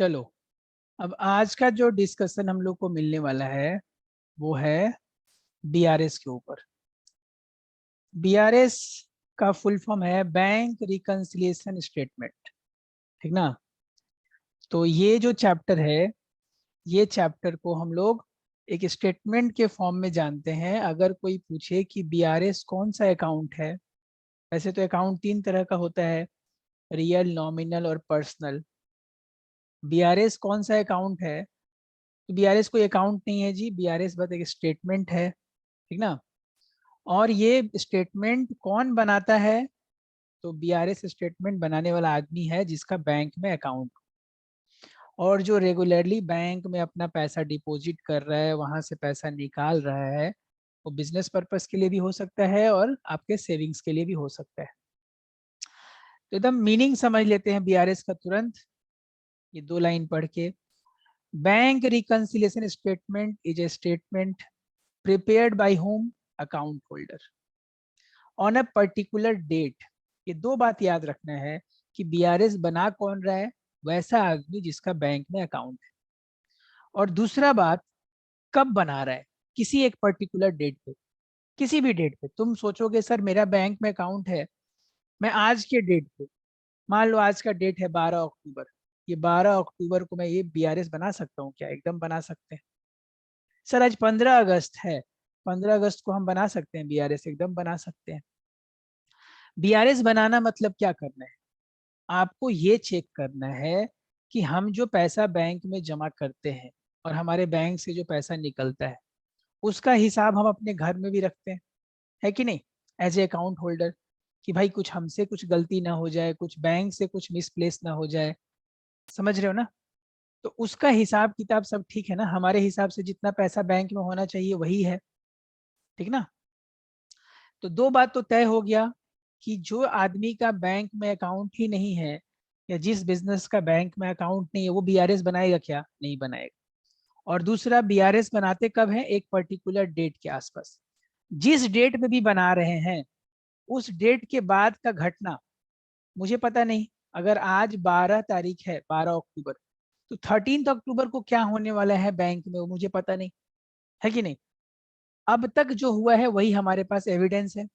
चलो, अब आज का जो डिस्कशन हम लोग को मिलने वाला है वो है बीआरएस के ऊपर। बीआरएस का फुल फॉर्म है बैंक रिकंसिलिएशन स्टेटमेंट, ठीक ना। तो ये जो चैप्टर है, ये चैप्टर को हम लोग एक स्टेटमेंट के फॉर्म में जानते हैं। अगर कोई पूछे कि बीआरएस कौन सा अकाउंट है, वैसे तो अकाउंट तीन तरह का होता है, रियल, नॉमिनल और पर्सनल। बीआरएस कौन सा अकाउंट है? तो बीआरएस कोई अकाउंट नहीं है जी, बीआरएस बस एक स्टेटमेंट है, ठीक ना। और ये स्टेटमेंट कौन बनाता है? तो बीआरएस स्टेटमेंट बनाने वाला आदमी है जिसका बैंक में अकाउंट, और जो रेगुलरली बैंक में अपना पैसा डिपॉजिट कर रहा है, वहां से पैसा निकाल रहा है। वो बिजनेस पर्पस के लिए भी हो सकता है और आपके सेविंग्स के लिए भी हो सकता है। तो एकदम मीनिंग समझ लेते हैं बीआरएस का तुरंत, ये दो लाइन पढ़ के। Bank reconciliation statement is a statement prepared by whom? account holder on a particular date। ये दो बात याद रखना है कि बीआरएस बना कौन रहा है? वैसा आदमी जिसका बैंक में अकाउंट है। और दूसरा बात, कब बना रहा है? किसी एक पर्टिकुलर डेट पे, किसी भी डेट पे। तुम सोचोगे सर मेरा बैंक में अकाउंट है, मैं आज के डेट पे, मान लो आज का डेट है 12 अक्टूबर, ये 12 अक्टूबर को मैं ये बीआरएस बना सकता हूँ क्या? एकदम बना सकते हैं। सर आज 15 अगस्त है, 15 अगस्त को हम बना सकते हैं बीआरएस? एकदम बना सकते हैं। बीआरएस बनाना मतलब क्या करना है? आपको ये चेक करना है कि हम जो पैसा बैंक में जमा करते हैं और हमारे बैंक से जो पैसा निकलता है, उसका हिसाब हम अपने घर में भी रखते हैं, है कि नहीं? एज ए अकाउंट होल्डर, कि भाई कुछ हमसे कुछ गलती ना हो जाए, कुछ बैंक से कुछ मिसप्लेस ना हो जाए। समझ रहे हो ना? तो उसका हिसाब किताब सब ठीक है ना? हमारे हिसाब से जितना पैसा बैंक में होना चाहिए वही है, ठीक ना। तो दो बात तो तय हो गया कि जो आदमी का बैंक में अकाउंट ही नहीं है, या जिस बिजनेस का बैंक में अकाउंट नहीं है, वो बीआरएस बनाएगा क्या? नहीं बनाएगा। और दूसरा, बीआरएस बनाते कब है? एक पर्टिकुलर डेट के आसपास। जिस डेट में भी बना रहे हैं, उस डेट के बाद का घटना मुझे पता नहीं। अगर आज 12 तारीख है, 12 अक्टूबर, तो 13 अक्टूबर को क्या होने वाला है बैंक में वो मुझे पता नहीं, है कि नहीं। अब तक जो हुआ है वही हमारे पास एविडेंस है।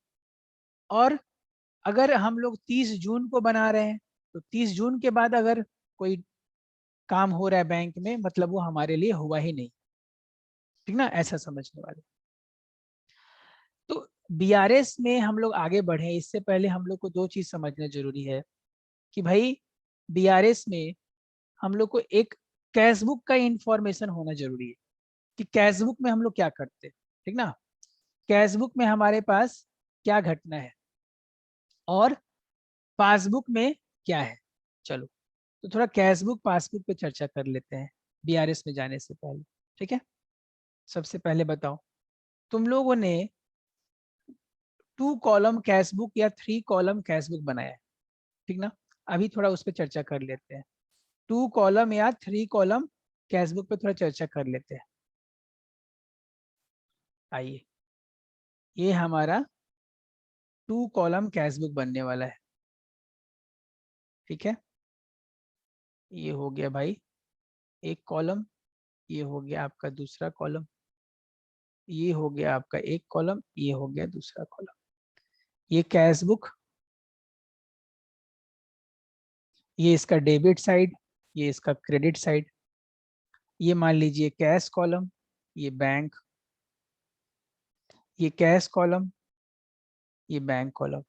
और अगर हम लोग 30 जून को बना रहे हैं, तो 30 जून के बाद अगर कोई काम हो रहा है बैंक में, मतलब वो हमारे लिए हुआ ही नहीं, ठीक ना। ऐसा समझने वाले। तो बीआरएस में हम लोग आगे बढ़े इससे पहले हम लोग को दो चीज समझना जरूरी है कि भाई बीआरएस में हम लोग को एक कैशबुक का इंफॉर्मेशन होना जरूरी है कि कैशबुक में हम लोग क्या करते हैं, ठीक ना। कैशबुक में हमारे पास क्या घटना है और पासबुक में क्या है। चलो, तो थोड़ा कैशबुक पासबुक पे चर्चा कर लेते हैं बीआरएस में जाने से पहले, ठीक है। सबसे पहले बताओ, तुम लोगों ने 2 कॉलम कैशबुक या 3 कॉलम कैशबुक बनाया है, ठीक ना। अभी थोड़ा उस पर चर्चा कर लेते हैं। 2 कॉलम या 3 कॉलम कैशबुक पे थोड़ा चर्चा कर लेते हैं। आइए, ये हमारा 2 कॉलम कैशबुक बनने वाला है, ठीक है। ये हो गया भाई एक कॉलम, ये हो गया आपका दूसरा कॉलम, ये हो गया आपका एक कॉलम, ये हो गया दूसरा कॉलम। ये कैशबुक, ये इसका डेबिट साइड, ये इसका क्रेडिट साइड। ये मान लीजिए कैश कॉलम, ये बैंक, ये कैश कॉलम, ये बैंक कॉलम,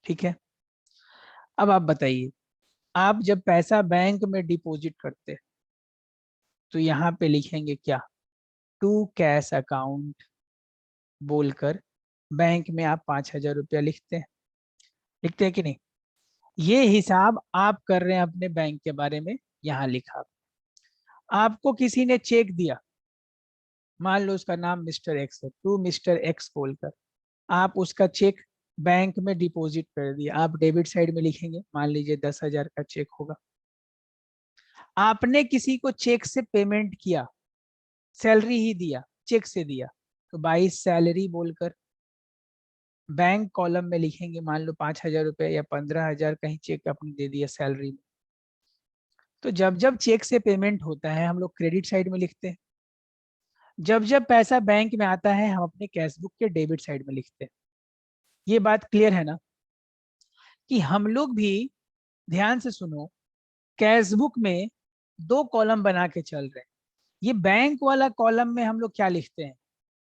ठीक है। अब आप बताइए, आप जब पैसा बैंक में डिपॉजिट करते हैं तो यहाँ पे लिखेंगे क्या? टू कैश अकाउंट बोलकर बैंक में आप 5,000 रुपया लिखते हैं, लिखते हैं कि नहीं? ये हिसाब आप कर रहे हैं अपने बैंक के बारे में, यहाँ लिखा। आपको किसी ने चेक दिया, मान लो उसका नाम मिस्टर एक्स है, टू मिस्टर एक्स बोलकर आप उसका चेक बैंक में डिपॉजिट कर दिया। आप डेबिट साइड में लिखेंगे, मान लीजिए 10,000 का चेक होगा। आपने किसी को चेक से पेमेंट किया, सैलरी ही दिया, चेक से दिया, तो 22 सैलरी बोलकर बैंक कॉलम में लिखेंगे। मान लो 5,000 रुपये या 15,000 कहीं चेक आपने दे दिया सैलरी में, तो जब जब चेक से पेमेंट होता है हम लोग क्रेडिट साइड में लिखते हैं, जब जब पैसा बैंक में आता है हम अपने कैशबुक के डेबिट साइड में लिखते हैं। ये बात क्लियर है ना, कि हम लोग भी, ध्यान से सुनो, कैशबुक में दो कॉलम बना के चल रहे हैं। ये बैंक वाला कॉलम में हम लोग क्या लिखते हैं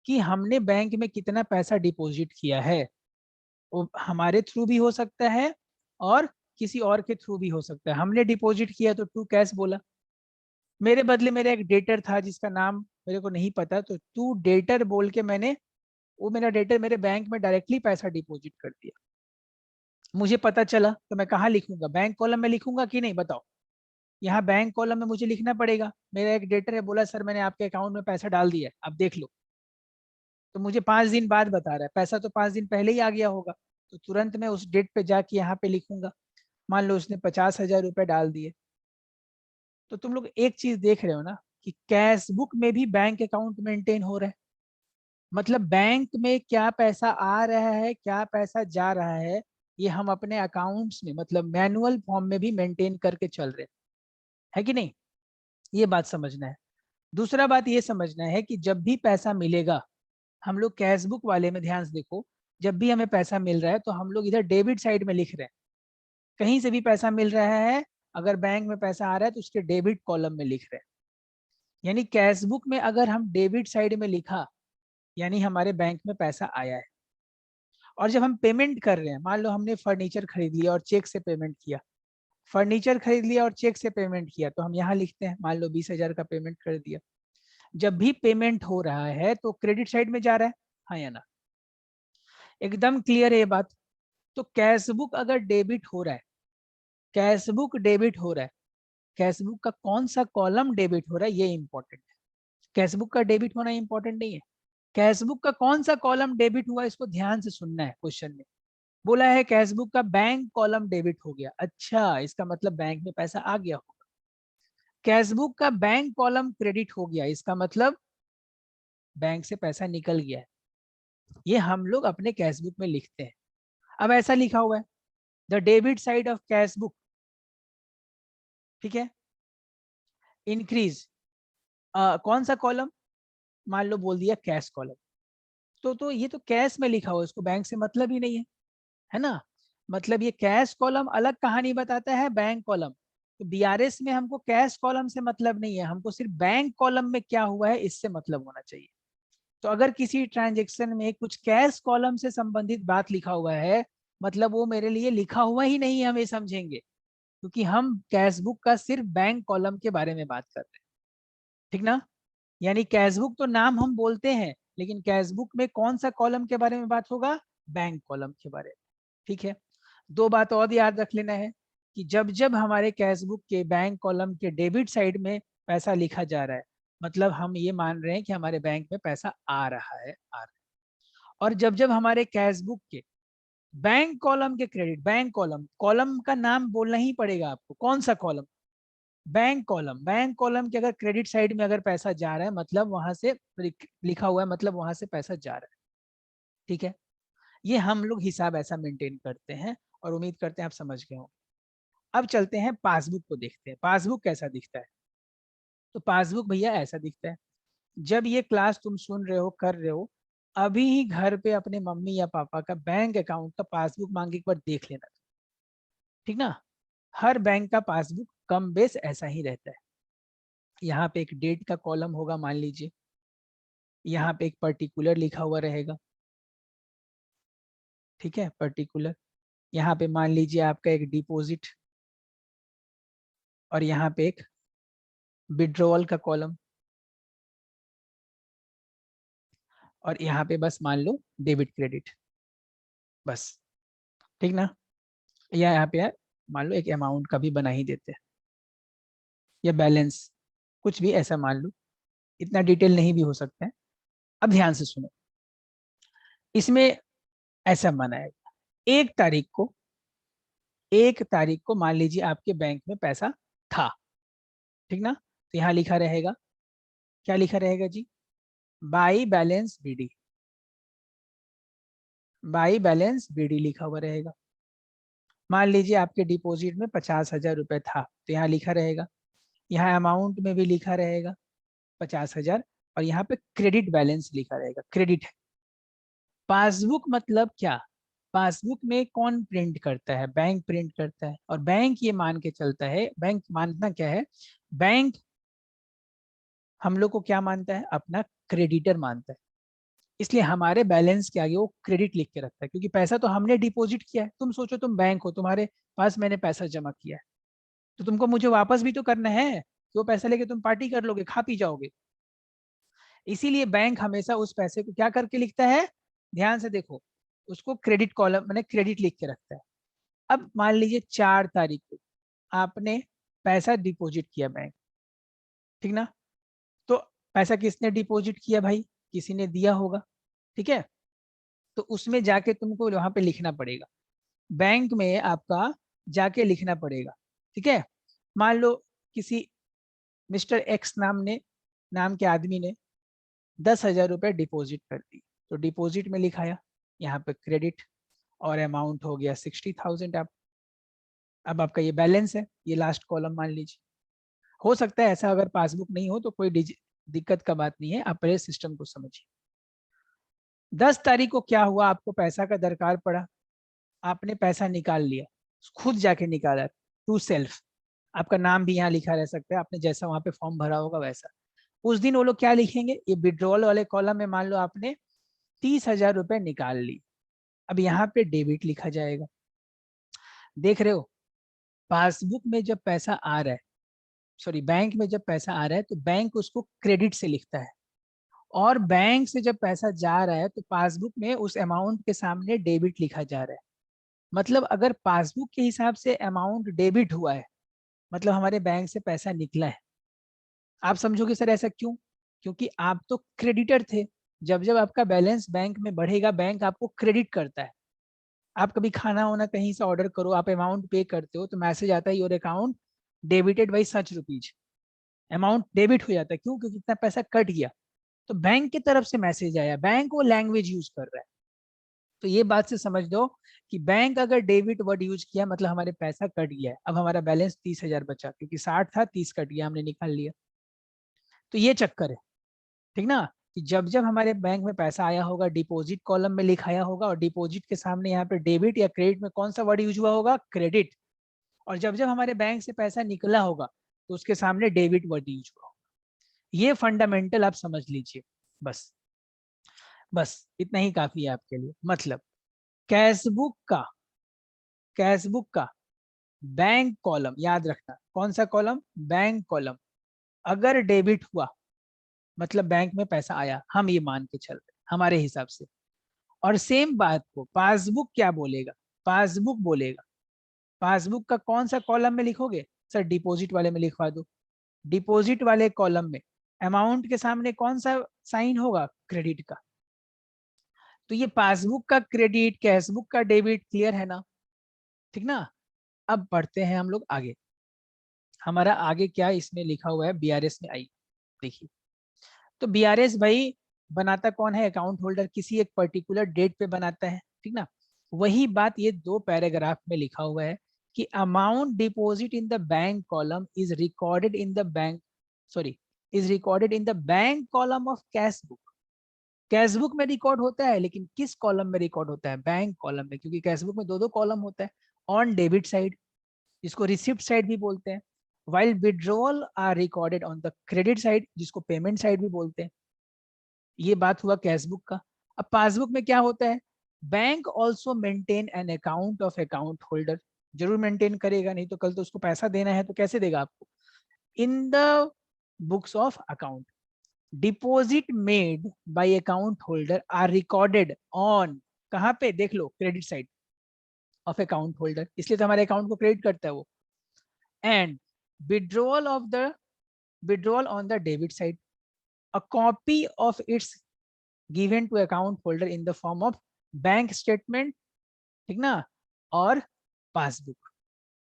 कि हमने बैंक में कितना पैसा डिपॉजिट किया है। वो हमारे थ्रू भी हो सकता है और किसी और के थ्रू भी हो सकता है। हमने डिपॉजिट किया तो टू कैश बोला, मेरे बदले मेरा एक डेटर था जिसका नाम मेरे को नहीं पता, तो टू डेटर बोल के मैंने वो मेरा डेटर मेरे बैंक में डायरेक्टली पैसा डिपॉजिट कर दिया। मुझे पता चला तो मैं कहाँ लिखूंगा, बैंक कॉलम में लिखूंगा कि नहीं बताओ। यहाँ बैंक कॉलम में मुझे लिखना पड़ेगा। मेरा एक डेटर है, बोला सर मैंने आपके अकाउंट में पैसा डाल दिया है, अब देख लो। तो मुझे 5 दिन बाद बता रहा है, पैसा तो 5 दिन पहले ही आ गया होगा, तो तुरंत मैं उस डेट पे जाके यहाँ पे लिखूंगा। मान लो उसने 50,000 रुपए डाल दिए। तो तुम लोग एक चीज देख रहे हो ना कि कैशबुक में भी बैंक अकाउंट मेंटेन हो रहा है। मतलब बैंक में क्या पैसा आ रहा है क्या पैसा जा रहा है, ये हम अपने अकाउंट्स में मतलब मैनुअल फॉर्म में भी मेंटेन करके चल रहे हैं, है कि नहीं। ये बात समझना है। दूसरा बात ये समझना है कि जब भी पैसा मिलेगा, हम लोग कैशबुक वाले में ध्यान से देखो, जब भी हमें पैसा मिल रहा है तो हम लोग इधर डेबिट साइड में लिख रहे हैं। कहीं से भी पैसा मिल रहा है, अगर बैंक में पैसा आ रहा है तो उसके डेबिट कॉलम में लिख रहे हैं। यानी कैशबुक में अगर हम डेबिट साइड में लिखा, यानी हमारे बैंक में पैसा आया है। और जब हम पेमेंट कर रहे हैं, मान लो हमने फर्नीचर खरीद लिया और चेक से पेमेंट किया, फर्नीचर खरीद लिया और चेक से पेमेंट किया, तो हम यहाँ लिखते हैं मान लो 20,000 का पेमेंट कर दिया। जब भी पेमेंट हो रहा है तो क्रेडिट साइड में जा रहा है, हाँ या ना। एकदम क्लियर है ये बात। तो कैशबुक अगर डेबिट हो रहा है, कैशबुक डेबिट हो रहा है, कैशबुक का कौन सा कॉलम डेबिट हो रहा है ये इंपॉर्टेंट है। कैशबुक का डेबिट होना इंपॉर्टेंट नहीं है, कैशबुक का कौन सा कॉलम डेबिट हुआ इसको ध्यान से सुनना है। क्वेश्चन में बोला है कैशबुक का बैंक कॉलम डेबिट हो गया, अच्छा इसका मतलब बैंक में पैसा आ गया होगा। कैशबुक का बैंक कॉलम क्रेडिट हो गया, इसका मतलब बैंक से पैसा निकल गया है। ये हम लोग अपने कैशबुक में लिखते हैं। अब ऐसा लिखा हुआ है, the debit side of cashbook, ठीक है, इंक्रीज, कौन सा कॉलम, मान लो बोल दिया कैश कॉलम। तो ये तो कैश में लिखा हुआ है, इसको बैंक से मतलब ही नहीं है ना। मतलब ये कैश कॉलम अलग कहानी बताता है बैंक कॉलम। तो बीआरएस में हमको कैश कॉलम से मतलब नहीं है, हमको सिर्फ बैंक कॉलम में क्या हुआ है इससे मतलब होना चाहिए। तो अगर किसी ट्रांजेक्शन में कुछ कैश कॉलम से संबंधित बात लिखा हुआ है, मतलब वो मेरे लिए लिखा हुआ ही नहीं है, हम ये समझेंगे, क्योंकि हम कैशबुक का सिर्फ बैंक कॉलम के बारे में बात कर रहे हैं, ठीक ना। यानी कैशबुक तो नाम हम बोलते हैं, लेकिन कैशबुक में कौन सा कॉलम के बारे में बात होगा, बैंक कॉलम के बारे में, ठीक है। दो बात और याद रख लेना है कि जब जब हमारे कैशबुक के बैंक कॉलम के डेबिट साइड में पैसा लिखा जा रहा है, मतलब हम ये मान रहे हैं कि हमारे बैंक में पैसा आ रहा है, आ रहा है। और जब जब हमारे कैशबुक के बैंक कॉलम के क्रेडिट, बैंक कॉलम, कॉलम का नाम बोलना ही पड़ेगा आपको, कौन सा column, bank column, bank column के अगर क्रेडिट साइड में अगर पैसा जा रहा है मतलब वहां से लिखा हुआ है, मतलब वहां से पैसा जा रहा है, ठीक है। ये हम लोग हिसाब ऐसा मेंटेन करते हैं और उम्मीद करते हैं आप समझ गए हो। अब चलते हैं पासबुक को देखते हैं, पासबुक कैसा दिखता है। तो पासबुक भैया ऐसा दिखता है, जब ये क्लास तुम सुन रहे हो कर रहे हो, अभी ही घर पे अपने मम्मी या पापा का बैंक अकाउंट का पासबुक मांग के एक बार देख लेना, ठीक ना। हर बैंक का पासबुक कम बेस ऐसा ही रहता है। यहाँ पे एक डेट का कॉलम होगा मान लीजिए, यहाँ पे एक पर्टिकुलर लिखा हुआ रहेगा, ठीक है, पर्टिकुलर। यहाँ पे मान लीजिए आपका एक डिपॉजिट, और यहाँ पे एक विड्रॉल का कॉलम, और यहाँ पे बस मान लो डेबिट क्रेडिट, बस, ठीक ना। या यहाँ पे मान लो एक अमाउंट का भी बना ही देते हैं, या बैलेंस, कुछ भी ऐसा मान लो, इतना डिटेल नहीं भी हो सकता है। अब ध्यान से सुनो, इसमें ऐसा माना है, एक तारीख को, एक तारीख को मान लीजिए आपके बैंक में पैसा था, ठीक ना। तो यहाँ लिखा रहेगा, क्या लिखा रहेगा जी, by balance BD, by balance BD लिखा हुआ रहेगा। मान लीजिए आपके डिपॉजिट में 50,000 रुपए था, तो यहाँ लिखा रहेगा यहाँ अमाउंट में भी लिखा रहेगा 50,000 और यहाँ पे क्रेडिट बैलेंस लिखा रहेगा, क्रेडिट है। पासबुक मतलब क्या? पासबुक में कौन प्रिंट करता है? बैंक प्रिंट करता है। और बैंक ये मान के चलता है, बैंक मानना क्या है, बैंक हम लोग को क्या मानता है? अपना क्रेडिटर मानता है। इसलिए हमारे बैलेंस के आगे वो क्रेडिट लिख के रखता है, क्योंकि पैसा तो हमने डिपॉजिट किया है। तुम सोचो तुम बैंक हो, तुम्हारे पास मैंने पैसा जमा किया है, तो तुमको मुझे वापस भी तो करना है। तो वो पैसा लेके तुम पार्टी कर लोगे, खा पी जाओगे। इसीलिए बैंक हमेशा उस पैसे को क्या करके लिखता है? ध्यान से देखो, उसको क्रेडिट कॉलम मैंने क्रेडिट लिख के रखता है। अब मान लीजिए 4 तारीख को आपने पैसा डिपॉजिट किया बैंक, ठीक ना? तो पैसा किसने डिपॉजिट किया भाई? किसी ने दिया होगा, ठीक है? तो उसमें जाके तुमको वहां पे लिखना पड़ेगा, बैंक में आपका जाके लिखना पड़ेगा, ठीक है? मान लो किसी मिस्टर एक्स नाम के आदमी ने 10,000 रुपये डिपॉजिट कर दी, तो डिपॉजिट में लिखाया यहाँ पे क्रेडिट, और अमाउंट हो गया 60,000। आप अब आपका ये बैलेंस है, ये लास्ट कॉलम मान लीजिए। हो सकता है ऐसा अगर पासबुक नहीं हो तो कोई दिक्कत का बात नहीं है, आप पहले सिस्टम को समझिए। 10 तारीख को क्या हुआ, आपको पैसा का दरकार पड़ा, आपने पैसा निकाल लिया, खुद जाके निकाला, टू सेल्फ। आपका नाम भी यहाँ लिखा रह सकता है, आपने जैसा वहां पे फॉर्म भरा होगा वैसा। उस दिन वो लोग क्या लिखेंगे, ये विड्रॉल वाले कॉलम में मान लो आपने 30,000 रुपये निकाल ली, अब यहाँ पे डेबिट लिखा जाएगा। देख रहे हो, पासबुक में जब पैसा आ रहा है, सॉरी बैंक में जब पैसा आ रहा है तो बैंक उसको क्रेडिट से लिखता है, और बैंक से जब पैसा जा रहा है तो पासबुक में उस अमाउंट के सामने डेबिट लिखा जा रहा है। मतलब अगर पासबुक के हिसाब से अमाउंट डेबिट हुआ है, मतलब हमारे बैंक से पैसा निकला है। आप समझोगे सर ऐसा क्यों? क्योंकि आप तो क्रेडिटर थे। जब जब आपका बैलेंस बैंक में बढ़ेगा, बैंक आपको क्रेडिट करता है। आप कभी खाना वाना कहीं से ऑर्डर करो, आप अमाउंट पे करते हो तो मैसेज आता है your account debited by such rupees, amount debit हो जाता है। क्यों? क्योंकि इतना पैसा कट गया। तो बैंक की तरफ से मैसेज आया, बैंक वो लैंग्वेज यूज कर रहा है। तो ये बात से समझ दो कि बैंक अगर डेबिट वर्ड यूज किया मतलब हमारे पैसा कट गया है। अब हमारा बैलेंस 30,000 बचा, क्योंकि 60 था, 30 कट गया, हमने निकाल लिया। तो ये चक्कर है, ठीक ना? कि जब जब हमारे बैंक में पैसा आया होगा, डिपॉजिट कॉलम में लिखाया होगा, और डिपॉजिट के सामने यहाँ पे डेबिट या क्रेडिट में कौन सा वर्ड यूज हुआ होगा? क्रेडिट। और जब जब हमारे बैंक से पैसा निकला होगा तो उसके सामने डेबिट वर्ड यूज हुआ होगा। ये फंडामेंटल आप समझ लीजिए। बस बस इतना ही काफी है आपके लिए। मतलब कैशबुक का बैंक कॉलम याद रखना, कौन सा कॉलम? Bank column. अगर डेबिट हुआ मतलब बैंक में पैसा आया, हम ये मान के चल रहे हमारे हिसाब से। और सेम बात को पासबुक क्या बोलेगा? पासबुक बोलेगा, पासबुक का कौन सा कॉलम में लिखोगे? सर डिपॉजिट वाले में लिखवा दो। डिपॉजिट वाले कॉलम में अमाउंट के सामने कौन सा साइन होगा? क्रेडिट का। तो ये पासबुक का क्रेडिट, कैशबुक का डेबिट, क्लियर है ना? ठीक ना? अब बढ़ते हैं हम लोग आगे। हमारा आगे क्या इसमें लिखा हुआ है बीआरएस में? आई देखिए, तो बीआरएस भाई बनाता कौन है? अकाउंट होल्डर, किसी एक पर्टिकुलर डेट पे बनाता है, ठीक ना? वही बात ये 2 पैराग्राफ में लिखा हुआ है कि amount deposit in the bank column is recorded in the bank, sorry, is recorded in the bank column of cashbook. Cashbook में रिकॉर्ड होता है, लेकिन किस कॉलम में रिकॉर्ड होता है? बैंक कॉलम में, क्योंकि कैशबुक में दो दो कॉलम होता है। ऑन डेबिट साइड, जिसको रिसिप्ट साइड भी बोलते हैं, while withdrawal are recorded on the credit side, जिसको पेमेंट साइड भी बोलते हैं। ये बात हुआ कैशबुक का। अब पासबुक में क्या होता है? Bank also maintain an account of account holder, जरूर मेंटेन करेगा, नहीं तो कल तो उसको पैसा देना है तो कैसे देगा आपको? In the books of account, deposit made by account holder are recorded on, कहाँ पे? देख लो, credit side of account holder, इसलिए तो हमारे अकाउंट को क्रेडिट करता है वो। And withdrawal of the withdrawal on the debit side, a copy of its given to account holder in the form of bank statement, ठीक ना? और पासबुक।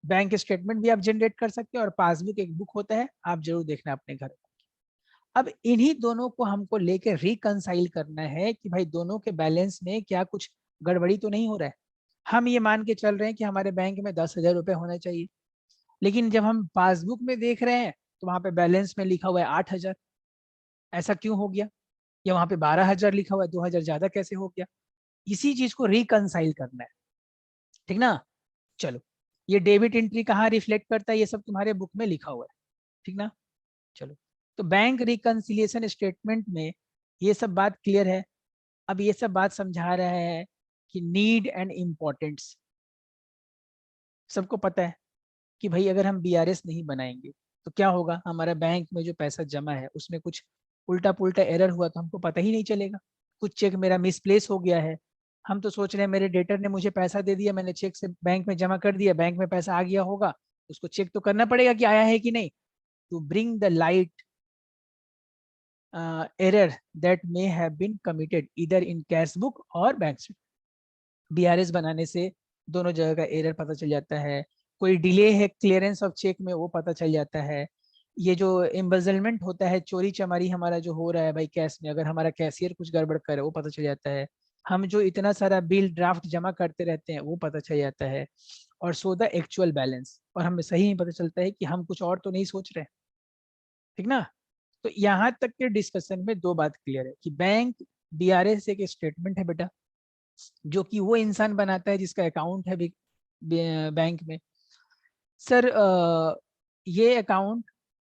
बैंक स्टेटमेंट भी आप जनरेट कर सकते हैं, और पासबुक एक बुक होता है, आप जरूर देखना अपने घर। अब इन्हीं दोनों को हमको लेकर रिकंसाइल करना है कि भाई दोनों के बैलेंस में क्या कुछ गड़बड़ी तो नहीं हो रहा है। हम ये मान के चल रहे हैं कि हमारे बैंक में 10,000 रुपये होना चाहिए, लेकिन जब हम पासबुक में देख रहे हैं तो वहां पे बैलेंस में लिखा हुआ है 8,000, ऐसा क्यों हो गया? या वहां पे 12,000 लिखा हुआ है, 2,000 ज्यादा कैसे हो गया? इसी चीज को रिकनसाइल करना है, ठीक ना। चलो, ये डेबिट एंट्री कहाँ रिफ्लेक्ट करता है, ये सब तुम्हारे बुक में लिखा हुआ है, ठीक ना। चलो, तो बैंक रिकंसिलिएशन स्टेटमेंट में ये सब बात क्लियर है। अब ये सब बात समझा रहा है कि नीड एंड इम्पोर्टेंस। सबको पता है कि भाई अगर हम बीआरएस नहीं बनाएंगे तो क्या होगा, हमारा बैंक में जो पैसा जमा है उसमें कुछ उल्टा पुल्टा एरर हुआ तो हमको पता ही नहीं चलेगा। कुछ चेक मेरा मिसप्लेस हो गया है, हम तो सोच रहे हैं मेरे डेटर ने मुझे पैसा दे दिया, मैंने चेक से बैंक में जमा कर दिया, बैंक में पैसा आ गया होगा, उसको चेक तो करना पड़ेगा कि आया है कि नहीं। To bring the light error that may have been committed either in cash book और बैंक से। बीआरएस बनाने से दोनों जगह का एरर पता चल जाता है, कोई डिले है क्लियरेंस ऑफ चेक में वो पता चल जाता है। ये जो एम्बेजलमेंट होता है, चोरी चमारी हमारा जो हो रहा है भाई कैश में, अगर हमारा कैशियर कुछ गड़बड़ करे वो पता चल जाता है। हम जो इतना सारा बिल ड्राफ्ट जमा करते रहते हैं वो पता चल जाता है। और सो द एक्चुअल बैलेंस, और हमें सही नहीं पता चलता है कि हम कुछ और तो नहीं सोच रहे, ठीक ना। तो यहाँ तक के डिस्कशन में दो बात क्लियर है कि बैंक बीआरएस एक स्टेटमेंट है बेटा, जो कि वो इंसान बनाता है जिसका अकाउंट है बैंक में। सर ये अकाउंट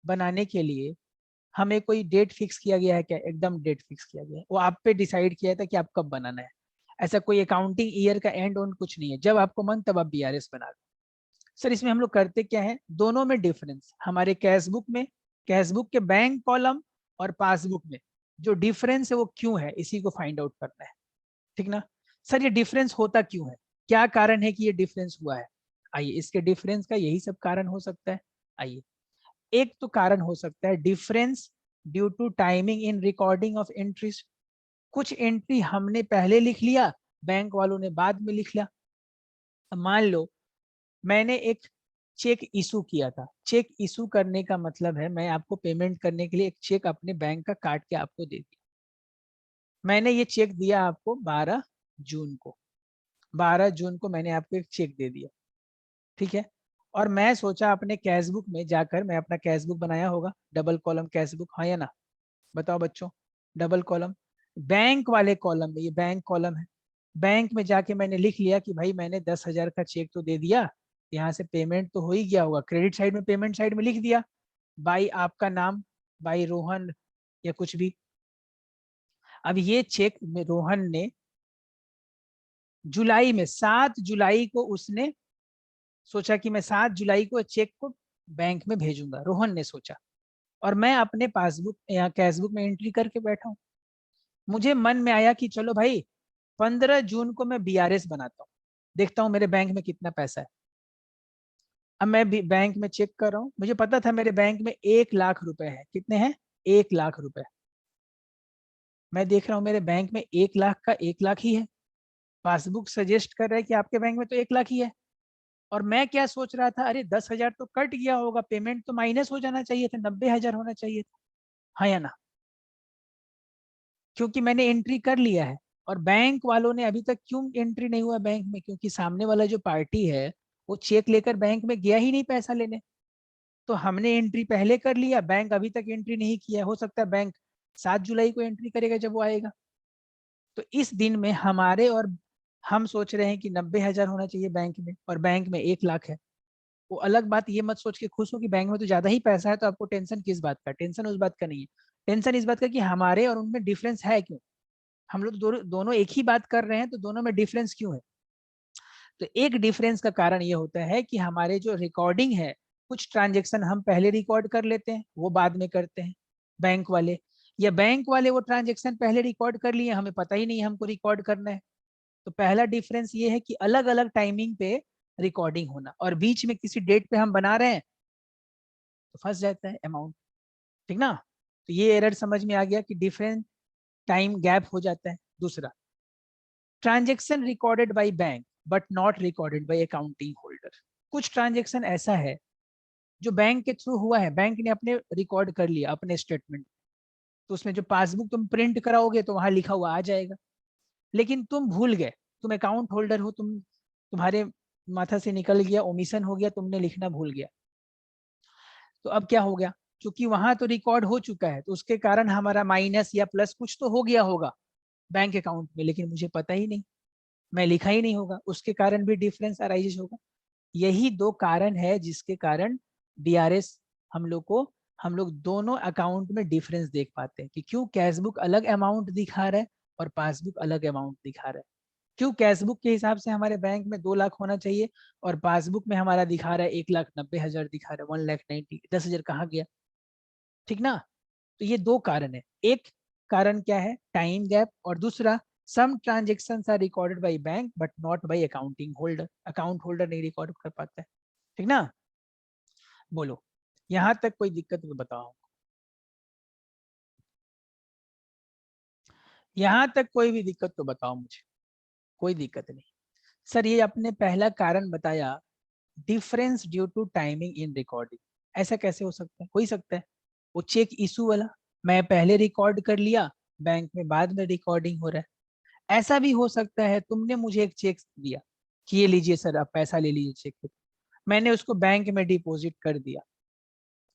बनाने के लिए हमें कोई डेट फिक्स किया गया है क्या? एकदम डेट फिक्स किया गया है, वो आप पे डिसाइड किया था कि आप कब बनाना है। ऐसा कोई अकाउंटिंग ईयर का एंड ऑन कुछ नहीं है, जब आपको मन तब आप बीआरएस बना दो। सर इसमें हम लोग करते क्या है, दोनों में डिफरेंस, हमारे कैशबुक में, कैशबुक के बैंक कॉलम और पासबुक में जो डिफरेंस है वो क्यों है, इसी को फाइंड आउट करना है, ठीक ना। सर ये डिफरेंस होता क्यों है, क्या कारण है कि ये डिफरेंस हुआ है? आइए, इसके डिफरेंस का यही सब कारण हो सकता है। आइए, एक तो कारण हो सकता है difference due to timing in recording of entries. कुछ एंट्री हमने पहले लिख लिया, बैंक वालों ने बाद में लिख लिया। मान लो मैंने एक चेक इशू किया था, चेक इशू करने का मतलब है मैं आपको पेमेंट करने के लिए एक चेक अपने बैंक का काट के आपको दे दिया। मैंने ये चेक दिया आपको 12 जून को, 12 जून को मैंने आपको एक चेक दे दिया, ठीक है। और मैं सोचा अपने कैशबुक में जाकर, मैं अपना कैशबुक बनाया होगा, डबल कॉलम कैशबुक, हाँ या ना, बताओ बच्चों, डबल कॉलम। बैंक वाले कॉलम में, ये बैंक कॉलम है, बैंक में जाके मैंने लिख लिया कि भाई मैंने 10,000 का चेक तो दे दिया, यहाँ से पेमेंट तो हो ही गया होगा, क्रेडिट साइड में, पेमेंट साइड में लिख दिया भाई आपका नाम, भाई रोहन या कुछ भी। अब ये चेक में रोहन ने जुलाई में, 7 जुलाई को उसने सोचा कि मैं 7 जुलाई को चेक को बैंक में भेजूंगा, रोहन ने सोचा। और मैं अपने पासबुक या कैशबुक में एंट्री करके बैठा हूँ। मुझे मन में आया कि चलो भाई 15 जून को मैं बीआरएस बनाता हूँ, देखता हूँ मेरे बैंक में कितना पैसा है। अब मैं भी बैंक में चेक कर रहा हूँ, मुझे पता था मेरे बैंक में 1,00,000 रुपए है। कितने हैं? 1,00,000 रुपए। मैं देख रहा हूँ मेरे बैंक में 1,00,000 का 1,00,000 ही है, पासबुक सजेस्ट कर रहा है कि आपके बैंक में तो 1,00,000 ही है। और मैं क्या सोच रहा था, अरे 10,000 तो कट गया होगा, पेमेंट तो माइनस हो जाना चाहिए था, 90,000 होना चाहिए था, हाँ या ना, क्योंकि मैंने एंट्री कर लिया है। और बैंक वालों ने अभी तक क्यों एंट्री नहीं हुआ बैंक में, क्योंकि सामने वाला जो पार्टी है वो चेक लेकर बैंक में गया ही नहीं पैसा लेने। तो हमने एंट्री पहले कर लिया, बैंक अभी तक एंट्री नहीं किया, हो सकता है बैंक 7 जुलाई को एंट्री करेगा जब वो आएगा। तो इस दिन में हमारे, और हम सोच रहे हैं कि 90,000 होना चाहिए बैंक में, और बैंक में 1,00,000 है। वो अलग बात, ये मत सोच के खुश हो कि बैंक में तो ज्यादा ही पैसा है, तो आपको टेंशन किस बात का, टेंशन उस बात का नहीं है। टेंशन इस बात का कि हमारे और उनमें डिफरेंस है क्यों, हम लोग दोनों एक ही बात कर रहे हैं तो दोनों में डिफरेंस क्यों है। तो एक डिफरेंस का कारण ये होता है कि हमारे जो रिकॉर्डिंग है, कुछ ट्रांजेक्शन हम पहले रिकॉर्ड कर लेते हैं, वो बाद में करते हैं बैंक वाले, या बैंक वाले वो ट्रांजेक्शन पहले रिकॉर्ड कर लिए, हमें पता ही नहीं हमको रिकॉर्ड करना है। तो पहला डिफरेंस ये है कि अलग अलग टाइमिंग पे रिकॉर्डिंग होना, और बीच में किसी डेट पे हम बना रहे हैं तो फंस जाता है अमाउंट, ठीक ना। तो ये एरर समझ में आ गया कि डिफरेंट टाइम गैप हो जाता है। दूसरा, transaction recorded by bank but not recorded by accounting holder. कुछ ट्रांजेक्शन ऐसा है जो बैंक के थ्रू हुआ है, बैंक ने अपने रिकॉर्ड कर लिया अपने स्टेटमेंट, तो उसमें जो पासबुक तुम प्रिंट कराओगे तो वहां लिखा हुआ आ जाएगा, लेकिन तुम भूल गए, तुम अकाउंट होल्डर हो, तुम्हारे माथा से निकल गया, ओमिशन हो गया, तुमने लिखना भूल गया। तो अब क्या हो गया, क्योंकि वहां तो रिकॉर्ड हो चुका है, तो उसके कारण हमारा माइनस या प्लस कुछ तो हो गया होगा बैंक अकाउंट में, लेकिन मुझे पता ही नहीं, मैं लिखा ही नहीं होगा, उसके कारण भी डिफरेंस अराइज होगा। यही दो कारण है जिसके कारण डीआरएस हम लोग दोनों अकाउंट में डिफरेंस देख पाते हैं कि क्यों कैशबुक अलग अमाउंट दिखा रहा है और पासबुक अलग अमाउंट दिखा रहा है। क्यों कैशबुक के हिसाब से हमारे बैंक में 2 लाख होना चाहिए और पासबुक में हमारा दिखा रहा है 1,90,000 दिखा रहा है, 1,90,000, 10,000 कहाँ गया। ठीक ना। तो ये दो कारण है, एक कारण क्या है, टाइम गैप, और दूसरा some transactions are recorded by bank but not by accounting holder, account holder नहीं रिकॉर्ड कर पाता है। ठीक ना। बोलो, यहां तक कोई दिक्कत तो बताओ, यहां तक कोई भी दिक्कत तो बताओ मुझे। कोई दिक्कत नहीं। सर ये आपने पहला कारण बताया, difference due to timing in recording, ऐसा कैसे हो सकता है, हो ही सकता है। वो चेक इशू वाला, मैं पहले रिकॉर्ड कर लिया, बैंक में बाद में रिकॉर्डिंग हो रहा है। ऐसा भी हो सकता है, तुमने मुझे एक चेक दिया कि ये लीजिए सर आप पैसा ले लीजिए चेक पे, मैंने उसको बैंक में डिपॉजिट कर दिया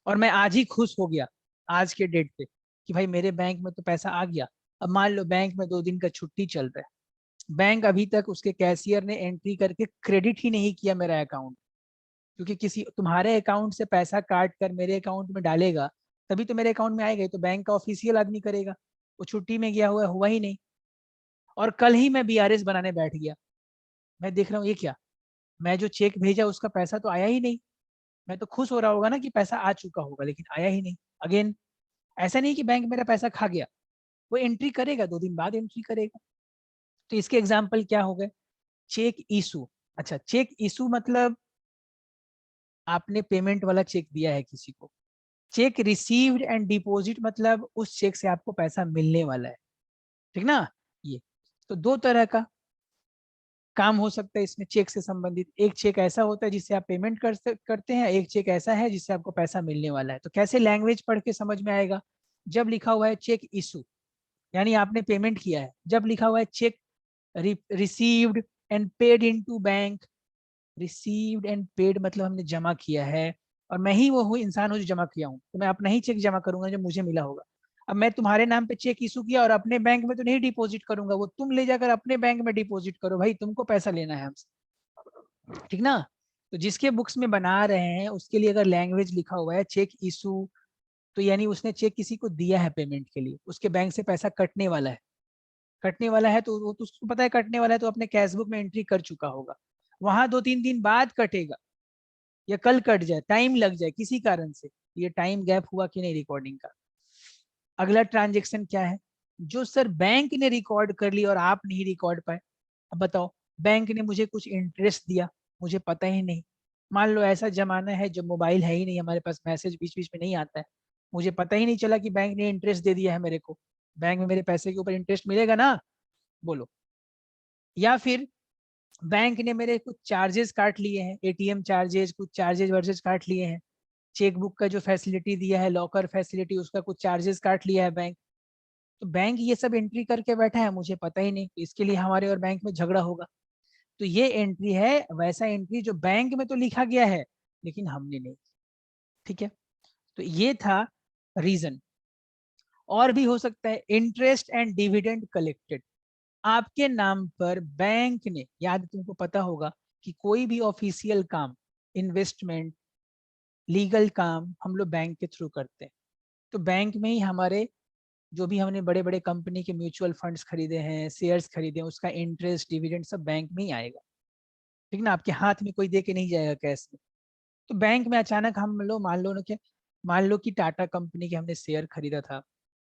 और मैं आज ही खुश हो गया आज के डेट पे कि भाई मेरे बैंक में तो पैसा आ गया। अब मान लो बैंक में 2 दिन का छुट्टी चल रहा है, बैंक अभी तक उसके कैशियर ने एंट्री करके क्रेडिट ही नहीं किया मेरा अकाउंट, क्योंकि किसी तुम्हारे अकाउंट से पैसा काट कर मेरे अकाउंट में डालेगा तभी तो मेरे अकाउंट में आएगा, तो बैंक का ऑफिशियल आदमी करेगा, वो छुट्टी में गया हुआ ही नहीं। और कल ही मैं बीआरएस बनाने बैठ गया, मैं देख रहा हूँ ये क्या, मैं जो चेक भेजा उसका पैसा तो आया ही नहीं। मैं तो खुश हो रहा होगा ना कि पैसा आ चुका होगा, लेकिन आया ही नहीं। अगेन, ऐसा नहीं कि बैंक मेरा पैसा खा गया, वो एंट्री करेगा, 2 दिन बाद एंट्री करेगा। तो इसके एग्जाम्पल क्या हो गए, चेक इशू। अच्छा, चेक इशू मतलब आपने पेमेंट वाला चेक दिया है किसी को। चेक रिसीव्ड एंड डिपॉजिट मतलब उस चेक से आपको पैसा मिलने वाला है। ठीक ना। ये तो दो तरह का काम हो सकता है इसमें चेक से संबंधित, एक चेक ऐसा होता है जिससे आप पेमेंट करते हैं, एक चेक ऐसा है जिससे आपको पैसा मिलने वाला है। तो कैसे लैंग्वेज पढ़ के समझ में आएगा, जब लिखा हुआ है चेक इशू यानी आपने पेमेंट किया है, जब लिखा हुआ है check received and paid into bank, received and paid मतलब हमने जमा किया है, और मैं ही वो हूँ इंसान हूँ जो जमा किया हूँ, तो मैं अपना ही चेक जमा करूंगा जो मुझे मिला होगा। अब मैं तुम्हारे नाम पे चेक इशू किया और अपने बैंक में तो नहीं डिपॉजिट करूंगा, वो तुम ले जाकर अपने बैंक में डिपॉजिट करो, भाई तुमको पैसा लेना है हमसे। ठीक ना। तो जिसके बुक्स में बना रहे हैं उसके लिए अगर लैंग्वेज लिखा हुआ है चेक इशू, तो यानी उसने चेक किसी को दिया है पेमेंट के लिए, उसके बैंक से पैसा कटने वाला है, कटने वाला है तो वो तो उसको पता है कटने वाला है, तो अपने कैशबुक में एंट्री कर चुका होगा। वहां 2-3 दिन बाद कटेगा या कल कट जाए, टाइम लग जाए किसी कारण से, ये टाइम गैप हुआ कि नहीं रिकॉर्डिंग का। अगला ट्रांजेक्शन क्या है, जो सर बैंक ने रिकॉर्ड कर ली और आप नहीं रिकॉर्ड पाए। अब बताओ, बैंक ने मुझे कुछ इंटरेस्ट दिया, मुझे पता ही नहीं। मान लो ऐसा जमाना है जब मोबाइल है ही नहीं हमारे पास, मैसेज बीच बीच में नहीं आता है, मुझे पता ही नहीं चला कि बैंक ने इंटरेस्ट दे दिया है मेरे को। बैंक में मेरे पैसे के ऊपर इंटरेस्ट मिलेगा ना, बोलो। या फिर बैंक ने मेरे कुछ चार्जेस काट लिए हैं, एटीएम चार्जेस, कुछ चार्जेस वर्जेस काट लिए हैं, चेकबुक का जो फैसिलिटी दिया है, लॉकर फैसिलिटी, उसका कुछ चार्जेस काट लिया है बैंक। तो बैंक ये सब एंट्री करके बैठा है, मुझे पता ही नहीं, तो इसके लिए हमारे और बैंक में झगड़ा होगा। तो ये एंट्री है वैसा एंट्री जो बैंक में तो लिखा गया है लेकिन हमने नहीं। ठीक है। तो ये था रीजन। और भी हो सकता है, इंटरेस्ट एंड डिविडेंड कलेक्टेड, आपके नाम पर बैंक ने, याद तुमको पता होगा कि कोई भी ऑफिशियल काम, इन्वेस्टमेंट, लीगल काम हम लोग बैंक के थ्रू करते हैं। तो बैंक में ही हमारे जो भी हमने बड़े बड़े कंपनी के म्यूचुअल फंड्स खरीदे हैं, शेयर्स खरीदे हैं, उसका इंटरेस्ट डिविडेंड सब बैंक में ही आएगा। ठीक ना, आपके हाथ में कोई दे के नहीं जाएगा कैश में। तो बैंक में अचानक हम लोग मान लो कि टाटा कंपनी के हमने शेयर खरीदा था,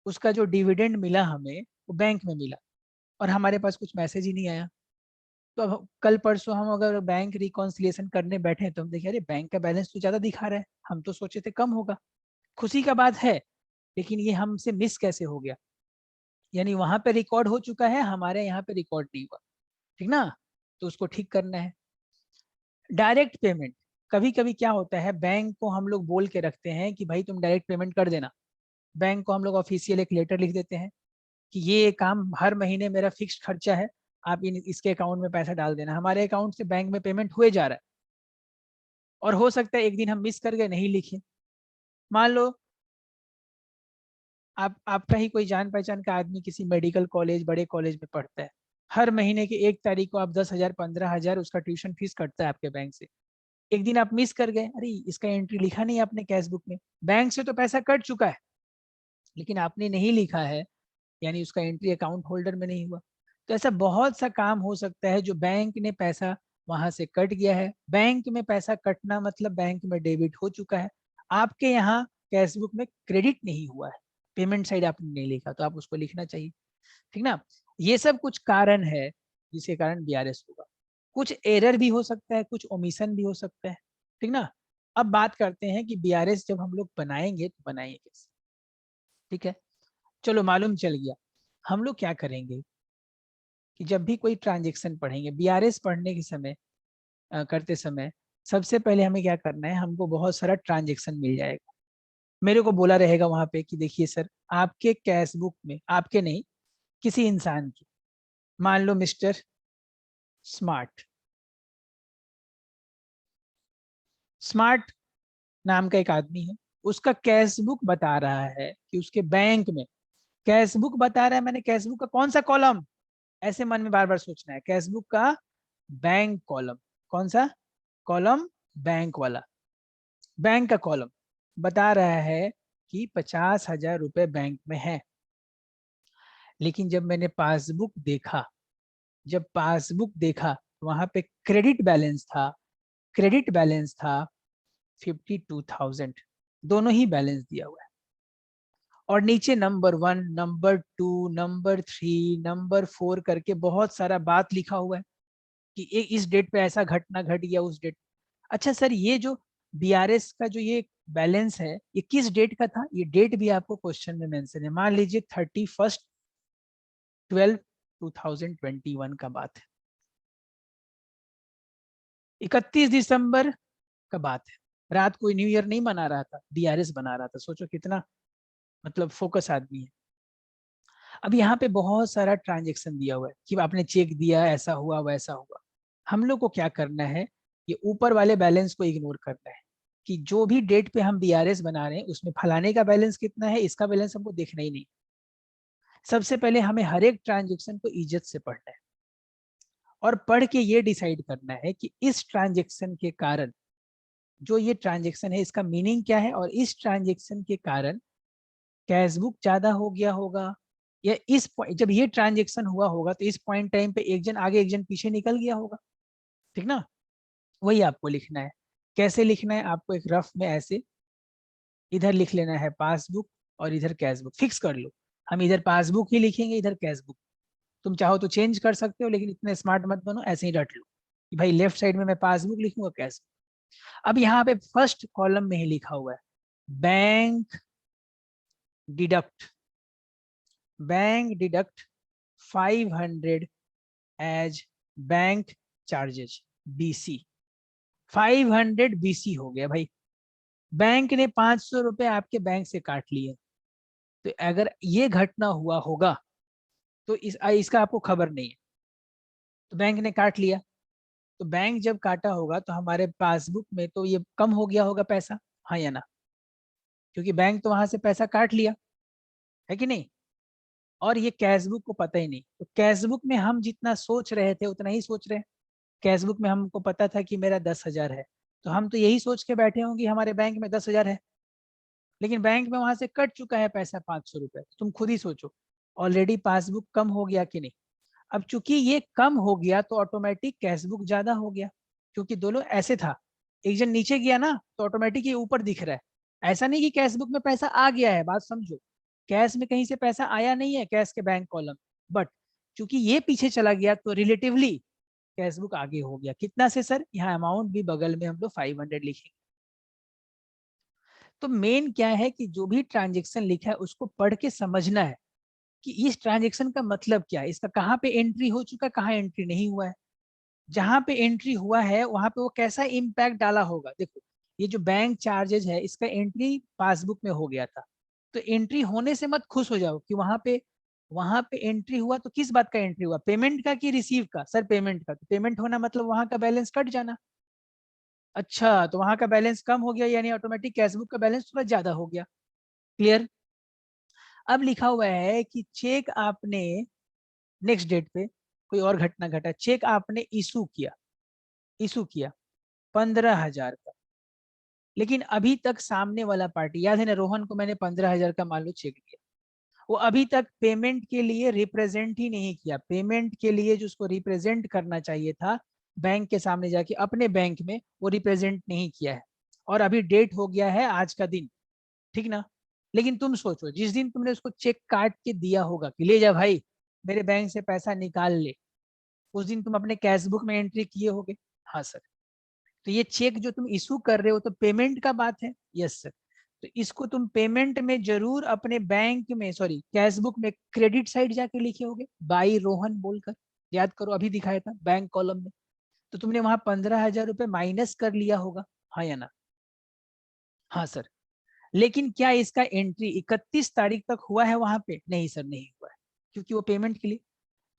उसका जो डिविडेंड मिला हमें वो बैंक में मिला और हमारे पास कुछ मैसेज ही नहीं आया। तो अब कल परसों हम अगर बैंक रिकॉन्सिलिएशन करने बैठे तो हम देखें अरे बैंक का बैलेंस तो ज्यादा दिखा रहा है, हम तो सोचे थे कम होगा। खुशी का बात है, लेकिन ये हमसे मिस कैसे हो गया, यानी वहां पे रिकॉर्ड हो चुका है, हमारे यहाँ पे रिकॉर्ड नहीं हुआ। ठीक ना। तो उसको ठीक करना है। डायरेक्ट पेमेंट, कभी कभी क्या होता है, बैंक को हम लोग बोल के रखते हैं कि भाई तुम डायरेक्ट पेमेंट कर देना। बैंक को हम लोग ऑफिशियल एक लेटर लिख देते हैं कि ये काम हर महीने मेरा फिक्स्ड खर्चा है, आप इसके अकाउंट में पैसा डाल देना, हमारे अकाउंट से बैंक में पेमेंट हुए जा रहा है। और हो सकता है एक दिन हम मिस कर गए, नहीं लिखे। मान लो आपका ही कोई जान पहचान का आदमी किसी मेडिकल कॉलेज, बड़े कॉलेज में पढ़ता है, हर महीने की 1 तारीख को आप 10,000 15,000 उसका ट्यूशन फीस कटता है आपके बैंक से। एक दिन आप मिस कर गए, अरे इसका एंट्री लिखा नहीं आपने कैश बुक में, बैंक से तो पैसा कट चुका है लेकिन आपने नहीं लिखा है, यानी उसका एंट्री अकाउंट होल्डर में नहीं हुआ। तो ऐसा बहुत सा काम हो सकता है जो बैंक ने पैसा वहां से कट गया है। बैंक में पैसा कटना मतलब बैंक में डेबिट हो चुका है, आपके यहाँ कैश बुक में क्रेडिट नहीं हुआ है, पेमेंट साइड आपने नहीं लिखा, तो आप उसको लिखना चाहिए। ठीक ना। ये सब कुछ कारण है जिसके कारण बीआरएस होगा। कुछ एरर भी हो सकता है, कुछ ओमिशन भी हो सकता है। ठीक ना। अब बात करते हैं कि बीआरएस जब हम लोग बनाएंगे तो बनाएंगे कैसे। ठीक है, चलो मालूम चल गया। हम लोग क्या करेंगे कि जब भी कोई ट्रांजेक्शन पढ़ेंगे, बीआरएस पढ़ने के समय करते समय सबसे पहले हमें क्या करना है, हमको बहुत सारा ट्रांजेक्शन मिल जाएगा। मेरे को बोला रहेगा वहां पे कि देखिए सर, आपके कैश बुक में, आपके नहीं, किसी इंसान की, मान लो मिस्टर स्मार्ट, स्मार्ट नाम का एक आदमी है, उसका कैश बुक बता रहा है कि उसके बैंक में, कैश बुक बता रहा है, मैंने कैश बुक का कौन सा कॉलम, ऐसे मन में बार बार सोचना है, कैश बुक का बैंक कॉलम, कौन सा कॉलम, बैंक वाला, बैंक का कॉलम बता रहा है कि 50,000 रुपए बैंक में है। लेकिन जब मैंने पासबुक देखा, जब पासबुक देखा तो वहां पे क्रेडिट बैलेंस था, क्रेडिट बैलेंस था 52,000, दोनों ही बैलेंस दिया हुआ है। और नीचे नंबर 1, नंबर 2, नंबर 3, नंबर 4 करके बहुत सारा बात लिखा हुआ है कि ये इस डेट पे ऐसा घटना घट गया, उस डेट। अच्छा सर, ये जो बीआरएस का जो ये बैलेंस है, ये किस डेट का था, ये डेट भी आपको क्वेश्चन में मेंशन है। मान लीजिए 31/12/2021 का बात है, 31 दिसंबर का बात है, रात कोई न्यू ईयर नहीं मना रहा था, बीआरएस बना रहा था। सोचो कितना मतलब फोकस आदमी है। अब यहाँ पे बहुत सारा ट्रांजेक्शन दिया हुआ है कि आपने चेक दिया, ऐसा हुआ वैसा हुआ। हम लोग को क्या करना है, ये ऊपर वाले बैलेंस को इग्नोर करना है कि जो भी डेट पे हम बीआरएस बना रहे हैं उसमें फलाने का बैलेंस कितना है, इसका बैलेंस हमको देखना ही नहीं। सबसे पहले हमें हर एक ट्रांजेक्शन को इज्जत से पढ़ना है और पढ़ के ये डिसाइड करना है कि इस ट्रांजेक्शन के कारण, जो ये ट्रांजेक्शन है इसका मीनिंग क्या है, और इस ट्रांजेक्शन के कारण कैश बुक ज्यादा हो गया होगा, या इस जब ये ट्रांजेक्शन हुआ होगा तो इस पॉइंट टाइम पे एक जन आगे एक जन पीछे निकल गया होगा। ठीक ना। वही आपको लिखना है। कैसे लिखना है, आपको एक रफ में ऐसे इधर लिख लेना है पासबुक और इधर कैश बुक, फिक्स कर लो हम इधर पासबुक ही लिखेंगे, इधर कैश बुक। तुम चाहो तो चेंज कर सकते हो लेकिन इतने स्मार्ट मत बनो, ऐसे ही रट लो कि भाई लेफ्ट साइड में मैं पासबुक लिखूंगा, कैश बुक। अब यहाँ पे फर्स्ट कॉलम में ही लिखा हुआ है bank deduct, bank deduct 500 as bank charges, BC. 500 BC हो गया भाई, बैंक ने 500 रुपए आपके बैंक से काट लिए। तो अगर ये घटना हुआ होगा तो इसका आपको खबर नहीं है, तो बैंक ने काट लिया। तो बैंक जब काटा होगा तो हमारे पासबुक में तो ये कम हो गया होगा पैसा, हाँ या ना, क्योंकि बैंक तो वहां से पैसा काट लिया, है कि नहीं। और ये कैशबुक को पता ही नहीं, तो कैशबुक में हम जितना सोच रहे थे उतना ही सोच रहे हैं। कैशबुक में हमको पता था कि मेरा 10,000 है, तो हम तो यही सोच के बैठे होंगे हमारे बैंक में 10,000 है, लेकिन बैंक में वहां से कट चुका है पैसा 500 रुपए। तुम खुद ही सोचो, ऑलरेडी पासबुक कम हो गया कि नहीं। अब चूंकि ये कम हो गया तो ऑटोमेटिक कैशबुक ज्यादा हो गया, क्योंकि दोनों ऐसे था, एक जन नीचे गया ना तो ऑटोमेटिक ये ऊपर दिख रहा है। ऐसा नहीं कि कैशबुक में पैसा आ गया है, बात समझो, कैश में कहीं से पैसा आया नहीं है, कैश के बैंक कॉलम, बट चूंकि ये पीछे चला गया तो रिलेटिवली कैशबुक आगे हो गया। कितना से सर, यहाँ अमाउंट भी बगल में हम लोग 500 लिखेंगे। तो मेन क्या है कि जो भी ट्रांजेक्शन लिखा है उसको पढ़ के समझना है कि इस ट्रांजेक्शन का मतलब क्या है, इसका कहाँ पे एंट्री हो चुका है, कहाँ एंट्री नहीं हुआ है। जहां पे एंट्री हुआ है वहां पे वो कैसा इम्पैक्ट डाला होगा। देखो, ये जो बैंक चार्जेज है इसका एंट्री पासबुक में हो गया था, तो एंट्री होने से मत खुश हो जाओ कि वहां पे एंट्री हुआ, तो किस बात का एंट्री हुआ, पेमेंट का कि रिसीव का, सर पेमेंट का। तो पेमेंट होना मतलब वहां का बैलेंस कट जाना। अच्छा, तो वहां का बैलेंस कम हो गया यानी ऑटोमेटिक कैशबुक का बैलेंस थोड़ा ज्यादा हो गया। क्लियर। अब लिखा हुआ है कि चेक आपने नेक्स्ट डेट पे कोई और घटना घटा, चेक आपने इशू किया 15,000 का, लेकिन अभी तक सामने वाला पार्टी, याद है ना रोहन को मैंने 15,000 का मान लो चेक दिया, वो अभी तक पेमेंट के लिए रिप्रेजेंट ही नहीं किया, पेमेंट के लिए जो उसको रिप्रेजेंट करना चाहिए था बैंक के सामने जाके अपने बैंक में, वो रिप्रेजेंट नहीं किया है, और अभी डेट हो गया है आज का दिन, ठीक ना। लेकिन तुम सोचो जिस दिन तुमने उसको चेक काट के दिया होगा कि ले जा भाई मेरे बैंक से पैसा निकाल ले, उस दिन तुम अपने कैश बुक में एंट्री किए होगे। हाँ सर। तो ये चेक जो तुम इशू कर रहे हो तो पेमेंट का बात है। Yes sir. तो इसको तुम पेमेंट में जरूर अपने बैंक में, सॉरी कैश बुक में क्रेडिट साइड जाके लिखे होगे बाई रोहन बोलकर, याद करो अभी दिखाया था बैंक कॉलम में, तो तुमने वहां 15,000 रुपए माइनस कर लिया होगा, हाँ या ना। हाँ सर। लेकिन क्या इसका एंट्री 31 तारीख तक हुआ है वहां पे? नहीं सर, नहीं हुआ है, क्योंकि वो पेमेंट के लिए।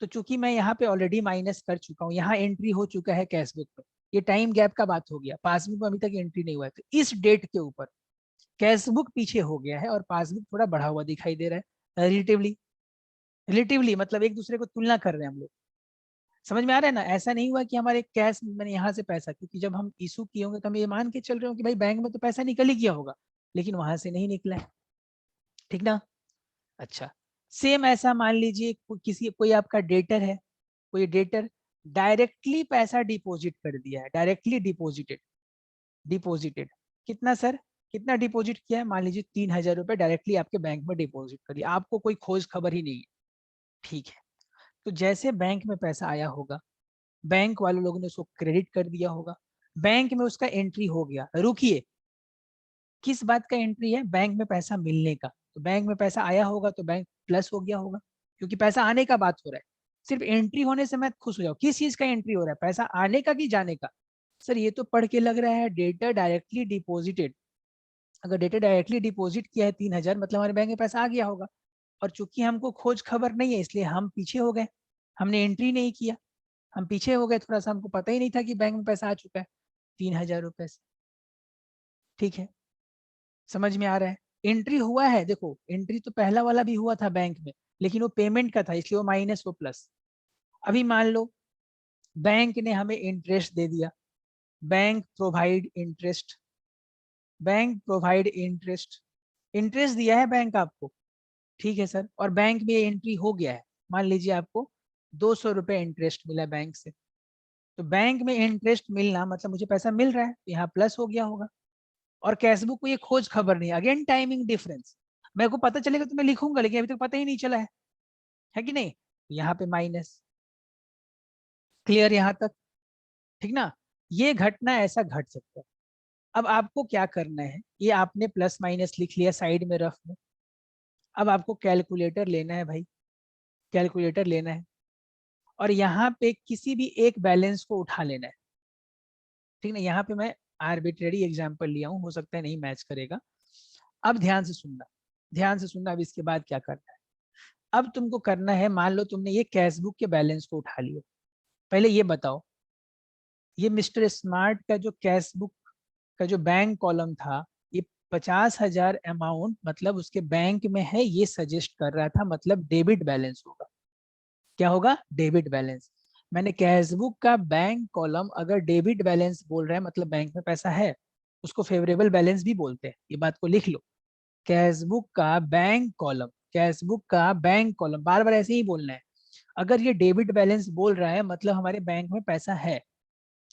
तो चूंकि मैं यहाँ पे ऑलरेडी माइनस कर चुका हूँ, यहाँ एंट्री हो चुका है कैशबुक में, ये टाइम गैप का बात हो गया, पासबुक में अभी तक एंट्री नहीं हुआ है, तो इस डेट के ऊपर कैशबुक पीछे हो गया है और पासबुक थोड़ा बढ़ा हुआ दिखाई दे रहा है रिलेटिवली। रिलेटिवली मतलब एक दूसरे को तुलना कर रहे हैं हम लोग, समझ में आ रहा है ना। ऐसा नहीं हुआ कि हमारे कैश मैंने यहाँ से पैसा, क्योंकि जब हम इशू किए होंगे तो हम ये मान के चल रहे हो कि भाई बैंक में तो पैसा निकल ही गया होगा, लेकिन वहां से नहीं निकला है, ठीक ना। अच्छा, सेम ऐसा मान लीजिए किसी कोई आपका डेटर है, कोई डेटर डायरेक्टली पैसा डिपॉजिट कर दिया है, डायरेक्टली डिपॉजिटेड, डिपॉजिटेड कितना सर, कितना डिपॉजिट किया है? मान लीजिए 3,000 रुपए डायरेक्टली आपके बैंक में डिपॉजिट कर दिया, आपको कोई खोज खबर ही नहीं है, ठीक है। तो जैसे बैंक में पैसा आया होगा, बैंक वाले लोगों ने उसको क्रेडिट कर दिया होगा, बैंक में उसका एंट्री हो गया। रुकिए, किस बात का एंट्री है? बैंक में पैसा मिलने का। तो बैंक में पैसा आया होगा तो बैंक प्लस हो गया होगा, क्योंकि पैसा आने का बात हो रहा है। सिर्फ एंट्री होने से मैं खुश हो जाऊँ, किस चीज का एंट्री हो रहा है? पैसा आने का कि जाने का? सर ये तो पढ़ के लग रहा है डेटा डायरेक्टली डिपॉजिटेड। अगर डेटा डायरेक्टली डिपॉजिट किया है 3,000, मतलब हमारे बैंक में पैसा आ गया होगा, और चूंकि हमको खोज खबर नहीं है इसलिए हम पीछे हो गए, हमने एंट्री नहीं किया, हम पीछे हो गए थोड़ा सा, हमको पता ही नहीं था कि बैंक में पैसा आ चुका है 3,000 रुपए से, ठीक है। समझ में आ रहा है? एंट्री हुआ है, देखो एंट्री तो पहला वाला भी हुआ था बैंक में, लेकिन वो पेमेंट का था इसलिए वो माइनस वो प्लस। अभी मान लो बैंक ने हमें इंटरेस्ट दे दिया, bank provide interest, bank provide interest, interest दिया है बैंक आपको, ठीक है सर, और बैंक में एंट्री हो गया है। मान लीजिए आपको 200 रुपए इंटरेस्ट मिला बैंक से, तो बैंक में इंटरेस्ट मिलना मतलब मुझे पैसा मिल रहा है, तो यहाँ प्लस हो गया होगा। और कैशबुक को ये खोज खबर नहीं, अगेन टाइमिंग डिफरेंस, मेरे को पता चलेगा तो मैं लिखूंगा, लेकिन अभी तक पता ही नहीं चला है कि नहीं। यहाँ पे माइनस, क्लियर यहाँ तक, ठीक ना। ये घटना ऐसा घट सकता है। अब आपको क्या करना है, ये आपने प्लस माइनस लिख लिया साइड में रफ में, अब आपको कैलकुलेटर लेना है भाई, कैलकुलेटर लेना है, और यहाँ पे किसी भी एक बैलेंस को उठा लेना है, ठीक ना। यहाँ पे मैं आर्बिट्रेरी एग्जाम्पल लिया हूँ, हो सकता है नहीं मैच करेगा। अब ध्यान से सुनना, ध्यान से सुनना, अब इसके बाद क्या करना है। अब तुमको करना है, मान लो तुमने ये कैशबुक के बैलेंस को उठा लिया, पहले ये बताओ, ये मिस्टर स्मार्ट का जो कैशबुक का जो बैंक कॉलम था, ये 50,000 अमाउंट मतलब उसके बैंक में है, ये सजेस्ट कर रहा था, मतलब डेबिट बैलेंस होगा। क्या होगा? Debit balance. मैंने कैशबुक का बैंक कॉलम अगर डेबिट बैलेंस बोल रहा है मतलब बैंक में पैसा है, उसको फेवरेबल बैलेंस भी बोलते हैं, ये बात को लिख लो। कैशबुक का बैंक कॉलम, कैशबुक का बैंक कॉलम, बार बार ऐसे ही बोलना है। अगर ये डेबिट बैलेंस बोल रहा है मतलब हमारे बैंक में पैसा है,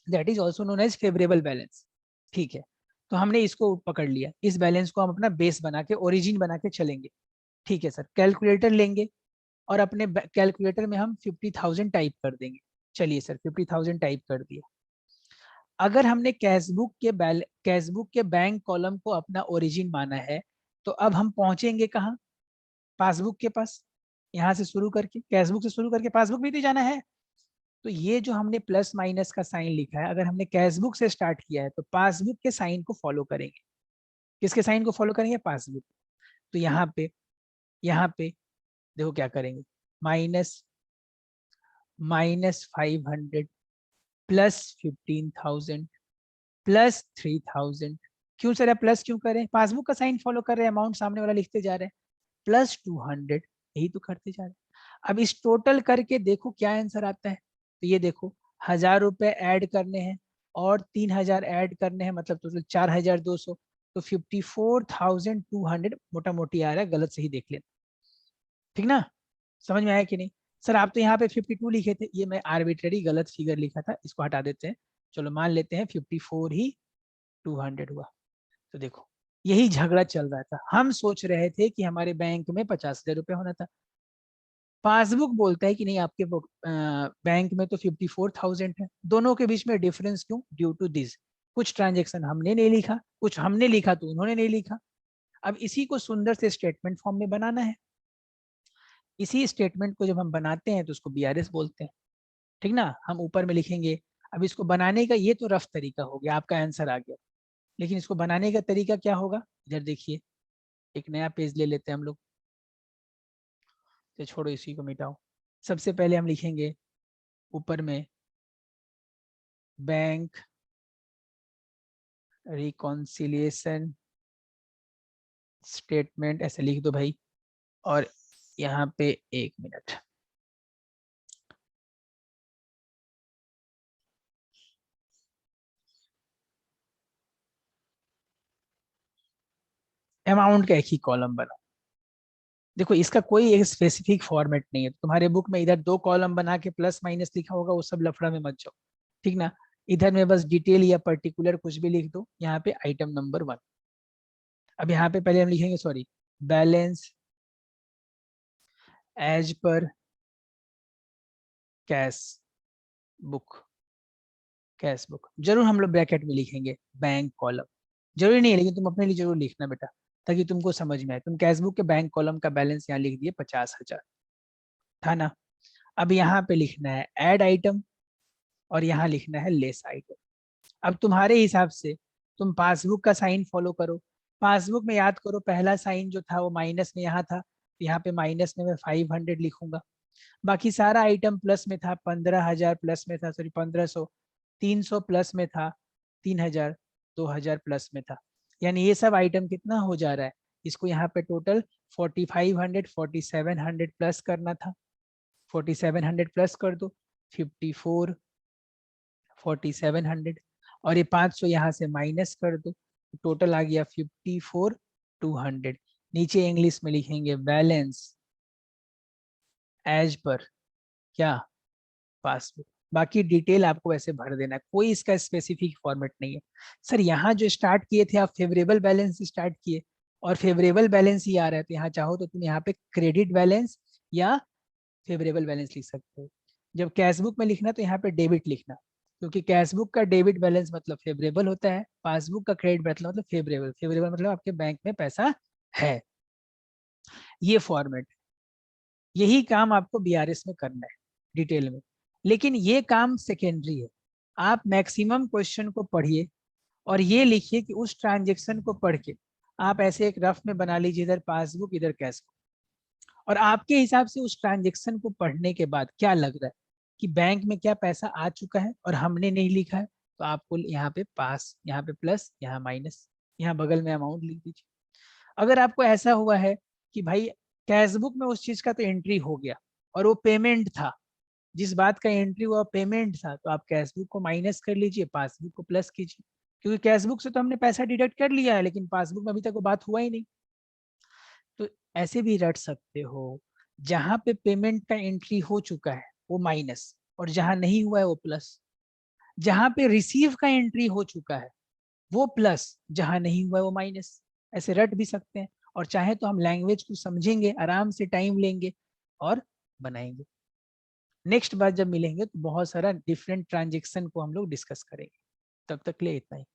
that is also known as favourable balance, ठीक है। तो हमने इसको पकड़ लिया, इस बैलेंस को हम अपना बेस बना के, ओरिजिन बना के चलेंगे, ठीक है सर। कैलकुलेटर लेंगे और अपने कैलकुलेटर में हम 50,000 टाइप कर देंगे। चलिए सर 50,000 टाइप कर दिया। अगर हमने कैशबुक के बैंक कॉलम को अपना ओरिजिन माना है, तो अब हम पहुंचेंगे कहाँ? पासबुक के पास। यहाँ से शुरू करके, कैशबुक से शुरू करके पासबुक भी तो जाना है। तो ये जो हमने प्लस माइनस का साइन लिखा है, अगर हमने कैशबुक से स्टार्ट किया है तो पासबुक के साइन को फॉलो करेंगे। किसके साइन को फॉलो करेंगे? पासबुक। तो यहाँ पे देखो क्या करेंगे, माइनस -500 प्लस 15,000 प्लस 3,000। क्यों सर प्लस क्यों करें? पासबुक का साइन फॉलो कर रहे हैं, अमाउंट सामने वाला लिखते जा रहे हैं। प्लस 200, यही तो करते जा रहे हैं। अब इस टोटल करके देखो क्या आंसर आता है। तो ये देखो 1000 रुपए ऐड करने हैं और 3000 ऐड करने हैं, मतलब टोटल 4200, तो 54,200 मोटा मोटी आ रहा है, गलत सही देख लेना, ठीक ना। समझ में आया कि नहीं। सर आप तो यहाँ पे 52 लिखे थे, ये मैं आर्बिट्ररी गलत फिगर लिखा था, इसको हटा देते हैं। चलो मान लेते हैं 54 ही 200 हुआ। तो देखो यही झगड़ा चल रहा था, हम सोच रहे थे कि हमारे बैंक में 50,000 रुपये होना था, पासबुक बोलता है कि नहीं आपके बैंक में तो 54,000 है। दोनों के बीच में डिफरेंस क्यों? ड्यू टू दिस, कुछ ट्रांजेक्शन हमने नहीं लिखा, कुछ हमने लिखा तो उन्होंने नहीं लिखा। अब इसी को सुंदर से स्टेटमेंट फॉर्म में बनाना है। इसी स्टेटमेंट को जब हम बनाते हैं तो उसको बीआरएस बोलते हैं, ठीक ना। हम ऊपर में लिखेंगे। अब इसको बनाने का ये तो रफ तरीका हो गया, आपका आंसर आ गया, लेकिन इसको बनाने का तरीका क्या होगा, इधर देखिए। एक नया पेज ले लेते हैं हम लोग, तो छोड़ो इसी को मिटाओ। सबसे पहले हम लिखेंगे ऊपर में बैंक रिकॉन्सिलिएशन स्टेटमेंट, ऐसे लिख दो भाई। और यहाँ पे 1 मिनट, अमाउंट का एक ही कॉलम बनाओ। देखो इसका कोई एक स्पेसिफिक फॉर्मेट नहीं है, तुम्हारे बुक में इधर 2 कॉलम बना के प्लस माइनस लिखा होगा, वो सब लफड़ा में मत जाओ, ठीक ना। इधर में बस डिटेल या पर्टिकुलर कुछ भी लिख दो, यहाँ पे आइटम नंबर 1। अब यहाँ पे पहले हम लिखेंगे, sorry, balance as per cash book, cash book जरूर हम लोग ब्रैकेट में लिखेंगे, बैंक कॉलम जरूरी नहीं है, लेकिन तुम अपने लिए जरूर लिखना बेटा, ताकि तुमको समझ में आए। तुम कैश बुक के बैंक कॉलम का बैलेंस यहाँ लिख दिए 50,000, था ना। अब यहाँ पे लिखना है ऐड आइटम और यहाँ लिखना है लेस आइटम। अब तुम्हारे हिसाब से तुम पासबुक का साइन फॉलो करो। पासबुक में याद करो पहला साइन जो था वो माइनस में यहाँ था, तो यहाँ पे माइनस में मैं 500 लिखूंगा। बाकी सारा आइटम प्लस में था, 15,000 प्लस में था, सॉरी 1500, 300 प्लस में था, 3,000, 2,000 प्लस में था। यानी ये सब आइटम कितना हो जा रहा है, इसको यहाँ पे टोटल 4500 4700 प्लस करना था, 4700 प्लस कर दो, 54 4700, और ये 500 यहाँ से माइनस कर दो, टोटल आ गया 54,200। नीचे इंग्लिश में लिखेंगे बैलेंस एज पर क्या, पासबुक। बाकी डिटेल आपको वैसे भर देना है, कोई इसका स्पेसिफिक फॉर्मेट नहीं है। सर यहाँ जो स्टार्ट किए थे आप फेवरेबल बैलेंस से स्टार्ट किए, और फेवरेबल बैलेंस ही आ रहा है, तो यहाँ चाहो तो तुम यहाँ पे क्रेडिट बैलेंस या फेवरेबल बैलेंस लिख सकते हो। जब कैशबुक में लिखना तो यहाँ पे डेबिट लिखना, क्योंकि कैशबुक का डेबिट बैलेंस मतलब फेवरेबल होता है, पासबुक का क्रेडिट बैलेंस मतलब फेवरेबल, फेवरेबल मतलब आपके बैंक में पैसा है। ये फॉर्मेट, यही काम आपको बीआरएस में करना है डिटेल में, लेकिन ये काम सेकेंडरी है। आप मैक्सिमम क्वेश्चन को पढ़िए और ये लिखिए कि उस ट्रांजेक्शन को पढ़ के आप ऐसे एक रफ में बना लीजिए, इधर पासबुक इधर कैश बुक, और आपके हिसाब से उस ट्रांजेक्शन को पढ़ने के बाद क्या लग रहा है कि बैंक में क्या पैसा आ चुका है और हमने नहीं लिखा है, तो आपको यहाँ पे पास, यहाँ पे प्लस, यहाँ माइनस, यहाँ बगल में अमाउंट लिख दीजिए। अगर आपको ऐसा हुआ है कि भाई कैशबुक में उस चीज का तो एंट्री हो गया और वो पेमेंट था, जिस बात का एंट्री हुआ पेमेंट था, तो आप कैशबुक को माइनस कर लीजिए, पासबुक को प्लस कीजिए, क्योंकि कैशबुक से तो हमने पैसा डिडक्ट कर लिया है, लेकिन पासबुक में अभी तक वो बात हुआ ही नहीं। तो ऐसे भी रट सकते हो, जहां पे पेमेंट का एंट्री हो चुका है वो माइनस, और जहां नहीं हुआ है वो प्लस, जहां पे रिसीव का एंट्री हो चुका है वो प्लस, जहां नहीं हुआ है वो माइनस। ऐसे रट भी सकते हैं, और चाहे तो हम लैंग्वेज को समझेंगे, आराम से टाइम लेंगे और बनाएंगे। नेक्स्ट बार जब मिलेंगे तो बहुत सारा डिफरेंट ट्रांजेक्शन को हम लोग डिस्कस करेंगे। तब तक ले इतना ही।